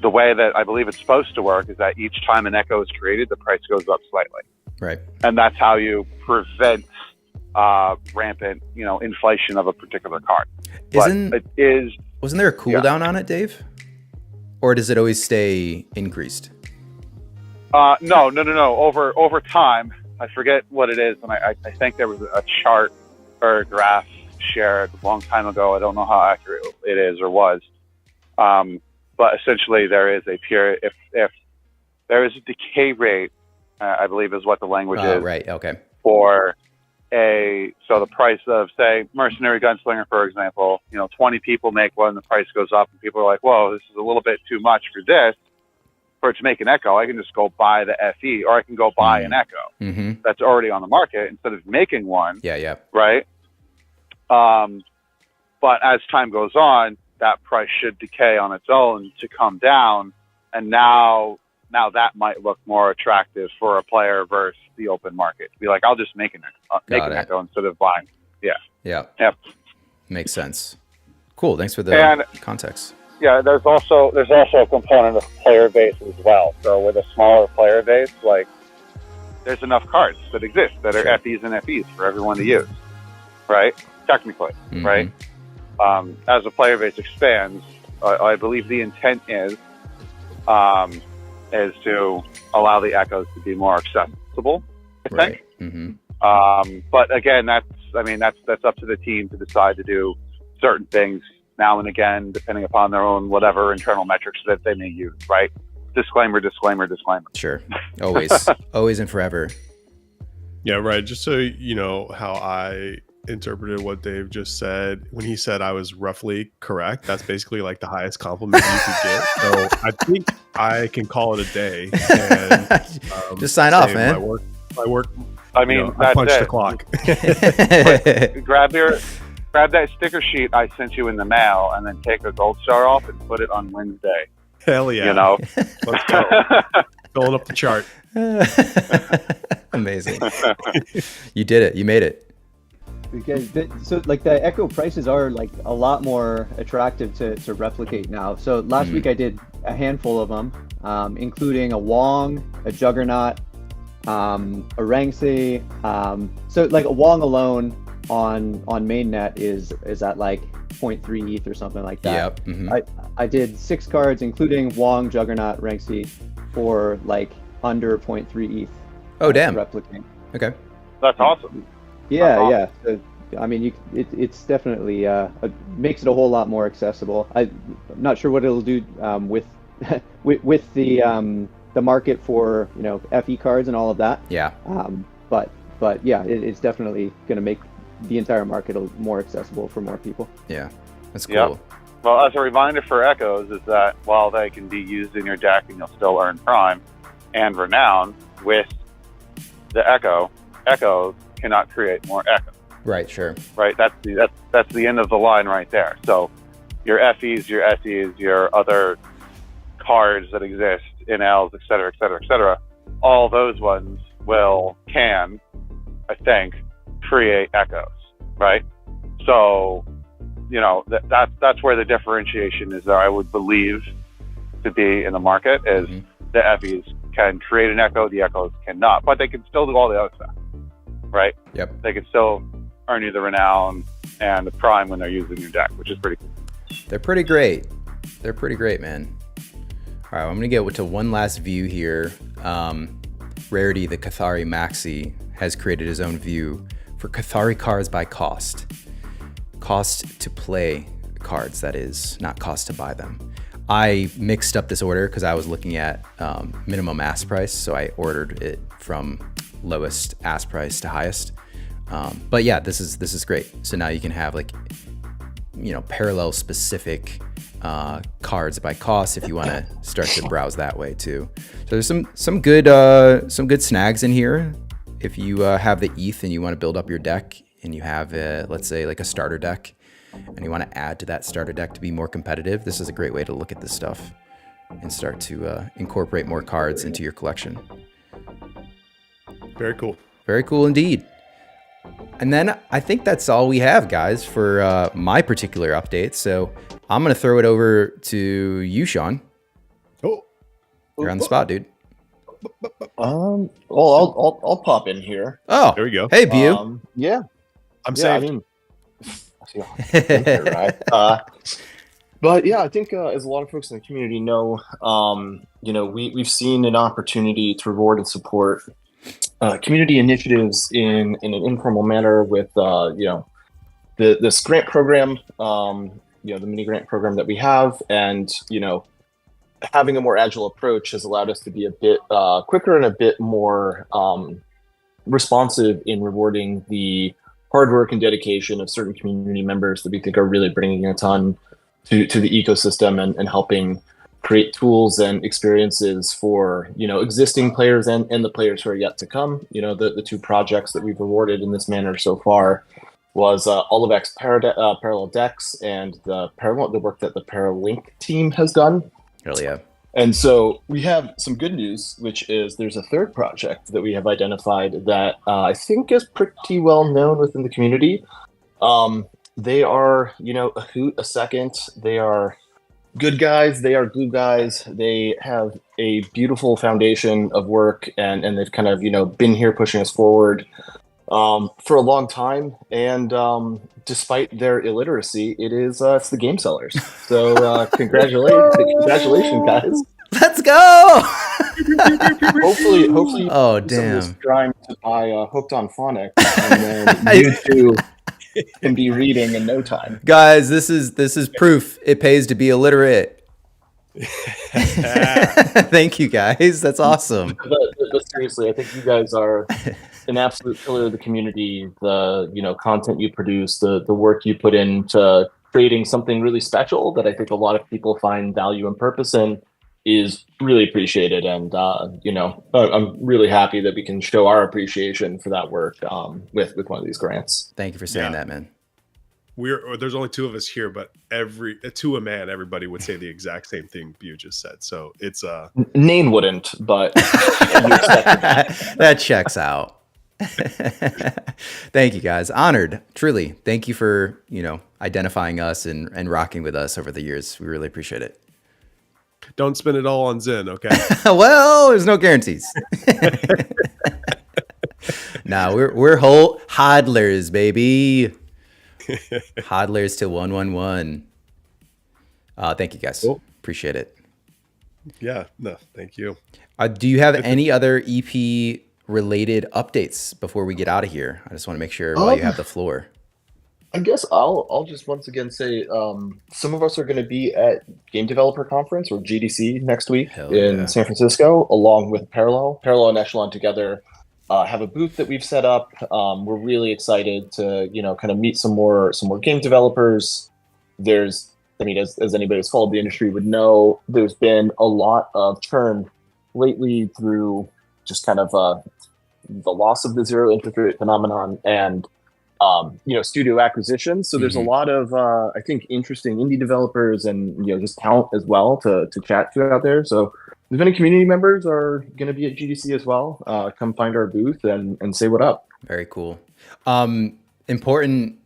The way that I believe it's supposed to work is that each time an echo is created, the price goes up slightly. Right. And that's how you prevent rampant, you know, inflation of a particular card. Wasn't there a cooldown on it, Dave? Or does it always stay increased? No. Over time, I forget what it is, and I think there was a chart or a graph shared a long time ago. I don't know how accurate it is or was. But essentially, there is a period. If there is a decay rate, I believe is what the language is. Right. Okay. For so the price of, say, Mercenary Gunslinger, for example, you know, 20 people make one, the price goes up, and people are like, "Whoa, this is a little bit too much for this." For it to make an echo, I can just go buy the FE, or I can go buy an echo that's already on the market instead of making one. Yeah. Right. But as time goes on, that price should decay on its own to come down, and now that might look more attractive for a player versus the open market. Be like, I'll just make an echo instead of buying. Yeah. Yep. Makes sense. Cool. Thanks for the context. Yeah, there's also a component of player base as well. So with a smaller player base, like there's enough cards that exist that are FEs and FEs for everyone to use, right? Technically, right? As the player base expands, I believe the intent is to allow the echoes to be more accessible. I think. But again, that's up to the team to decide to do certain things now and again, depending upon their own whatever internal metrics that they may use, right? Disclaimer. Sure. Always and forever. Yeah, right. Just so you know how I interpreted what Dave just said, when he said I was roughly correct, that's basically like the highest compliment you could get. So I think I can call it a day. And, just sign off, man. My work. I mean, you know, I punched the clock. Grab that sticker sheet I sent you in the mail, and then take a gold star off and put it on Wednesday. Hell yeah! You know, let's go. Filling up the chart. Amazing. You did it. You made it. Because the echo prices are like a lot more attractive to replicate now. So last week I did a handful of them, including a Wong, a Juggernaut, a Rangsi. So like a Wong alone on mainnet is at like 0.3 ETH or something like that. Yep. I did 6 cards, including Wong, Juggernaut, Rangsi, for like under 0.3 ETH. Oh damn! Replicate. Okay. That's awesome. Yeah. So, I mean, it's definitely makes it a whole lot more accessible. I'm not sure what it'll do with with the market for, you know, FE cards and all of that. Yeah. But yeah, it's definitely going to make the entire market more accessible for more people. Yeah, that's cool. Yep. Well, as a reminder for echoes is that while they can be used in your deck and you'll still earn prime and renown with the echoes cannot create more echoes. Right. Sure. Right. That's the end of the line right there. So your FEs, your SEs, your other cards that exist, NLs, et cetera, all those ones can, I think, create echoes, right? So, you know, that's where the differentiation is there, I would believe, to be in the market, is the FEs can create an echo, the echoes cannot, but they can still do all the other stuff. right? Yep. They can still earn you the renown and the prime when they're using your deck, which is pretty cool. They're pretty great. They're pretty great, man. All right, I'm gonna get to one last view here. Rarity, the Cathari Maxi, has created his own view for Cathari cards by cost. Cost to play cards, that is, not cost to buy them. I mixed up this order because I was looking at minimum ask price, so I ordered it from lowest ask price to highest. But yeah, this is great. So now you can have like, parallel specific cards by cost if you want to start to browse that way too. So there's some good snags in here. If you have the ETH and you want to build up your deck and you have let's say like a starter deck and you want to add to that starter deck to be more competitive, this is a great way to look at this stuff and start to incorporate more cards into your collection. Very cool. Very cool indeed. And then I think that's all we have, guys, for my particular update. So I'm going to throw it over to you, Sean. Oh, You're on the spot, dude. Well, I'll pop in here. Oh, there we go. Hey, Bew. Yeah. I'm Yeah, saved. I mean, right? But yeah, I think as a lot of folks in the community know, we've seen an opportunity to reward and support community initiatives in an informal manner with this grant program, the mini grant program that we have, and having a more agile approach has allowed us to be a bit quicker and a bit more responsive in rewarding the hard work and dedication of certain community members that we think are really bringing a ton to the ecosystem and helping create tools and experiences for existing players and the players who are yet to come. The two projects that we've rewarded in this manner so far was Olivex Parallel Decks and the work that the Paralink team has done. Hell yeah. And so we have some good news, which is there's a third project that we have identified that I think is pretty well known within the community. They are, a hoot a second. They are good guys. They are glue guys. They have a beautiful foundation of work, and they've kind of, been here pushing us forward for a long time. And despite their illiteracy, it's the game sellers. So congratulations, guys. Let's go. Hopefully. Oh, someone's damn. trying to buy Hooked on Phonics, and then you two can be reading in no time. Guys, this is proof it pays to be illiterate. Thank you, guys. That's awesome. But seriously, I think you guys are an absolute pillar of the community. The content you produce, the work you put into creating something really special that I think a lot of people find value and purpose in is really appreciated. And I'm really happy that we can show our appreciation for that work with one of these grants. Thank you for saying that, man. There's only two of us here, but to a man, everybody would say the exact same thing Bew just said. So it's Nane wouldn't, but that checks out. Thank you, guys. Honored, truly. Thank you for identifying us and rocking with us over the years. We really appreciate it. Don't spend it all on Zen, okay? Well, there's no guarantees. Nah, we're whole hodlers, baby. Hodlers to 111. Thank you, guys. Cool. Appreciate it. Yeah, no, thank you. Do you have any other EP related updates before we get out of here? I just want to make sure while you have the floor. I guess I'll just once again say some of us are going to be at Game Developer Conference or GDC next week in San Francisco, along with Parallel and Echelon together. Have a booth that we've set up. We're really excited to kind of meet some more game developers. As anybody who's followed the industry would know, there's been a lot of churn lately through just kind of the loss of the zero interest rate phenomenon and studio acquisition. So there's a lot of I think interesting indie developers and just talent as well to chat to out there. So if any community members are going to be at GDC as well, come find our booth and say what up. Very cool. Important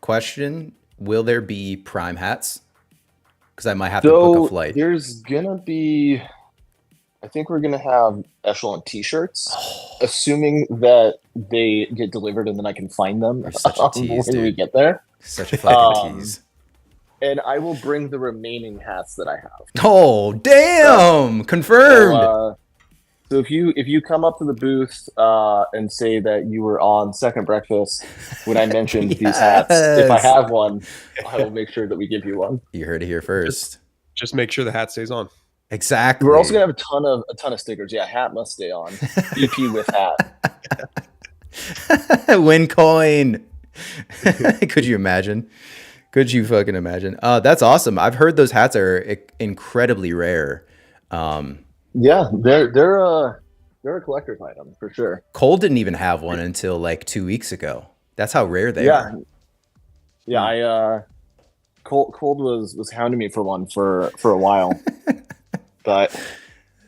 question: will there be Prime hats? Because I might have to book a flight. There's gonna be. I think we're gonna have Echelon T-shirts, assuming that they get delivered and then I can find them You're such a tease, when we dude. get there. Such a fucking tease. And I will bring the remaining hats that I have. Oh, damn! Confirmed! So if you come up to the booth and say that you were on Second Breakfast when I mentioned these hats, if I have one, I will make sure that we give you one. You heard it here first. Just make sure the hat stays on. Exactly. We're also gonna have a ton of stickers. Yeah, hat must stay on. EP with hat. Win coin. Could you imagine? Could you fucking imagine? That's awesome. I've heard those hats are incredibly rare. Yeah, they're a collector's item for sure. Cole didn't even have one until like 2 weeks ago. That's how rare they are. Yeah, Cold was hounding me for one for a while. But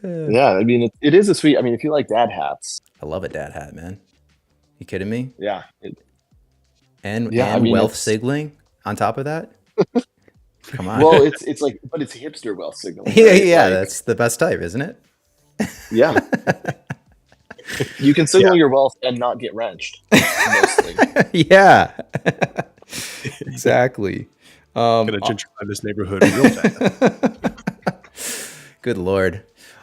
yeah, I mean it is a sweet. I mean, if you like dad hats. I love a dad hat, man. You kidding me? Yeah. And I mean, wealth signaling on top of that? Come on. Well, it's like, but it's hipster wealth signaling. Yeah, right? yeah, Like, that's the best type, isn't it? Yeah. You can signal your wealth and not get wrenched. Mostly. Yeah. Exactly. Gonna gentrify this neighborhood real fast. Good Lord.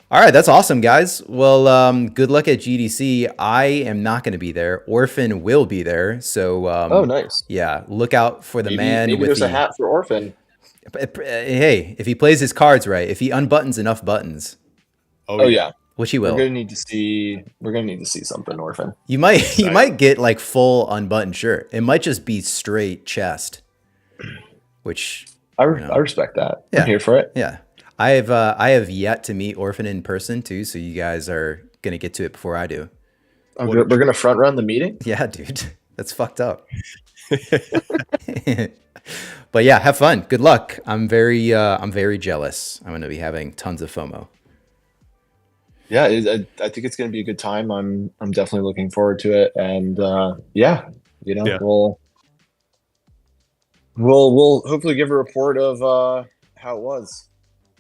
All right, that's awesome, guys. Well, good luck at GDC. I am not going to be there. Orphan will be there. So, Oh, nice. Yeah, look out for the man Maybe with there's a hat for Orphan. Hey, if he plays his cards right, if he unbuttons enough buttons, Oh yeah. which he will, We're gonna need to see something, Orphan. you might get like full unbuttoned shirt. It might just be straight chest, which I respect that. Yeah. I'm here for it. yeah. I have yet to meet Orphan in person too, so you guys are gonna get to it before I do. We're gonna front run the meeting. Yeah, dude, that's fucked up. But yeah, have fun. Good luck. I'm very jealous. I'm gonna be having tons of FOMO. Yeah, I think it's gonna be a good time. I'm definitely looking forward to it, and we'll hopefully give a report of how it was.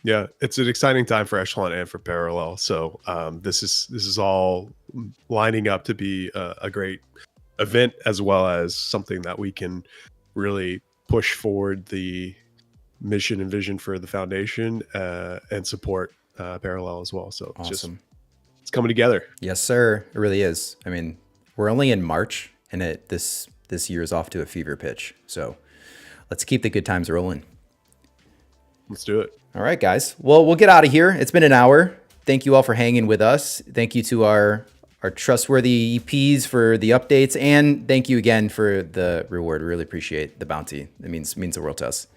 Yeah, it's an exciting time for Echelon and for Parallel. So this is all lining up to be a great event, as well as something that we can really push forward the mission and vision for the foundation and support Parallel as well. So Awesome. It's coming together. Yes, sir. It really is. I mean, we're only in March, and this year is off to a fever pitch. So let's keep the good times rolling. Let's do it. All right, guys. Well, we'll get out of here. It's been an hour. Thank you all for hanging with us. Thank you to our trustworthy EPs for the updates, and thank you again for the reward. We really appreciate the bounty. It means the world to us.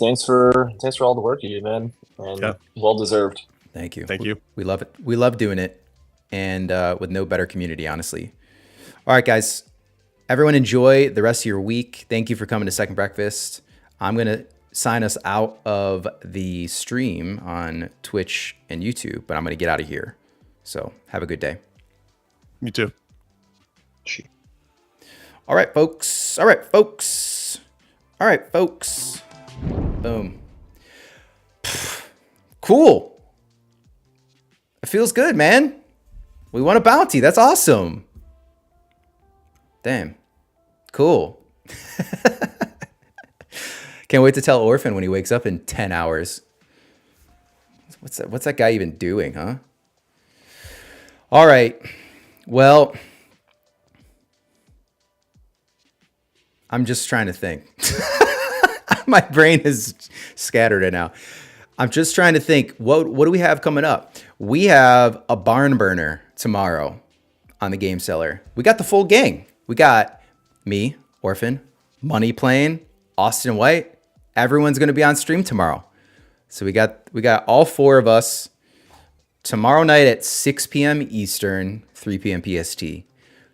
Thanks for all the work you do, man, and well deserved. Thank you. Thank you. We love it. We love doing it, and with no better community, honestly. All right, guys. Everyone enjoy the rest of your week. Thank you for coming to Second Breakfast. I'm gonna sign us out of the stream on Twitch and YouTube, but I'm gonna get out of here. So have a good day. You too. All right, folks. All right, folks. All right, folks. Boom. Cool. It feels good, man. We won a bounty. That's awesome. Damn. Cool. Can't wait to tell Orphan when he wakes up in 10 hours. What's that guy even doing, huh? All right. Well, I'm just trying to think. My brain is scattered right now. I'm just trying to think, what do we have coming up? We have a barn burner tomorrow on the Game Cellar. We got the full gang. We got me, Orphan, Money playing, Austin White. Everyone's going to be on stream tomorrow. So we got all four of us tomorrow night at 6 p.m. Eastern, 3 p.m. PST.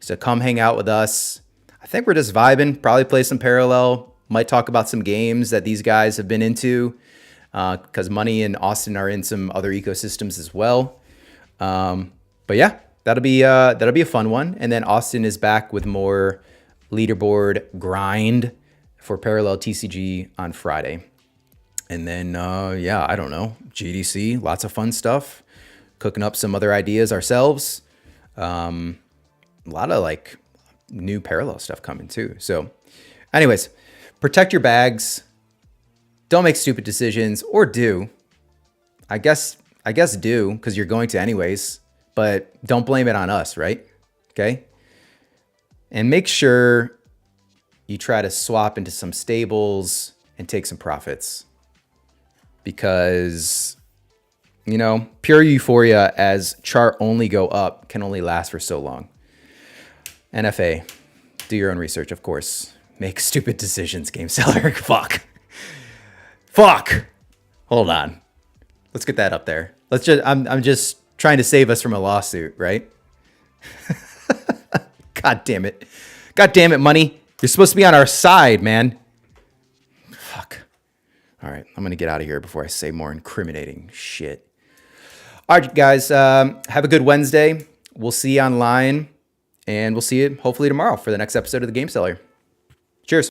So come hang out with us. I think we're just vibing, probably play some Parallel, might talk about some games that these guys have been into, because Money and Austin are in some other ecosystems as well. But yeah, that'll be a fun one. And then Austin is back with more leaderboard grind for Parallel TCG on Friday. And then, I don't know, GDC, lots of fun stuff. Cooking up some other ideas ourselves. lot of like new parallel stuff coming too. So anyways, protect your bags. Don't make stupid decisions, or do. I guess do, because you're going to anyways, but don't blame it on us, right? Okay. And make sure you try to swap into some stables and take some profits, because, you know, pure euphoria as chart only go up can only last for so long. NFA, do your own research, of course. Make stupid decisions, game seller. Fuck. Hold on. Let's get that up there. I'm just trying to save us from a lawsuit, right? God damn it. God damn it, money. You're supposed to be on our side, man. Fuck. All right, I'm going to get out of here before I say more incriminating shit. All right, guys, have a good Wednesday. We'll see you online, and we'll see you hopefully tomorrow for the next episode of The Game Seller.